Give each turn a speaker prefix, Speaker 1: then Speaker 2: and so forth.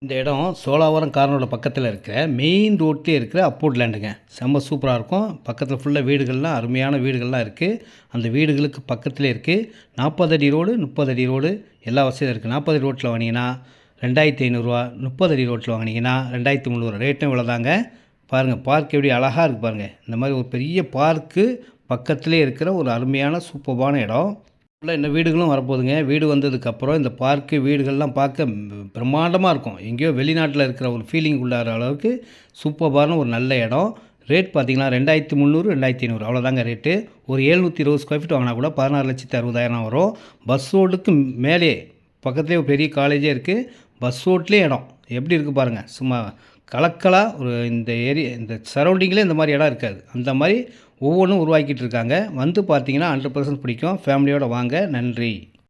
Speaker 1: இந்த இடம் சோழாவரம் கார்னரோட பக்கத்தில் இருக்கிற மெயின் ரோட்லேயே இருக்கிற அப்வுட் லேண்டுங்க. செம்ம சூப்பராக இருக்கும். பக்கத்தில் ஃபுல்லாக வீடுகள்லாம் அருமையான வீடுகள்லாம் இருக்குது. அந்த வீடுகளுக்கு பக்கத்துலேயே இருக்குது. 40 அடி ரோடு, 30 அடி ரோடு எல்லா வசதியும் இருக்குது. 40 அடி ரோட்டில் வாங்கினீங்கன்னா 2500 30 அடி ரோட்டில் வாங்கினீங்கன்னா 2300 ரேட்டும் இவ்வளோதாங்க. பாருங்கள் பார்க் எப்படி அழகாக இருக்குது பாருங்கள். இந்த மாதிரி ஒரு பெரிய பார்க்கு பக்கத்துலேயே இருக்கிற ஒரு அருமையான சூப்பரான இடம். உள்ள இந்த வீடுகளும் வரப்போகுதுங்க. வீடு வந்ததுக்கப்புறம் இந்த பார்க்கு வீடுகள்லாம் பார்க்க பிரம்மாண்டமாக இருக்கும். எங்கேயோ வெளிநாட்டில் இருக்கிற ஒரு ஃபீலிங் உள்ளார அளவுக்கு சூப்பரான ஒரு நல்ல இடம். ரேட் பார்த்திங்கன்னா 2300 2500 அவ்வளோதாங்க ரேட்டு. ஒரு 720 ஸ்கொயர் ஃபீட் வாங்கினா கூட 16,60,000 வரும். பஸ் ரோடுக்கு மேலே பக்கத்துலேயே ஒரு பெரிய காலேஜே இருக்குது. பஸ் ரோட்லேயே இடம் எப்படி இருக்குது பாருங்கள். சும்மா கலக்கலாக ஒரு இந்த சரௌண்டிங்கில் இந்த மாதிரி இடம் இருக்காது. அந்த மாதிரி ஒவ்வொன்றும் உருவாக்கிட்டு இருக்காங்க. வந்து பார்த்தீங்கன்னா 100% பிடிக்கும். ஃபேமிலியோடு வாங்க. நன்றி.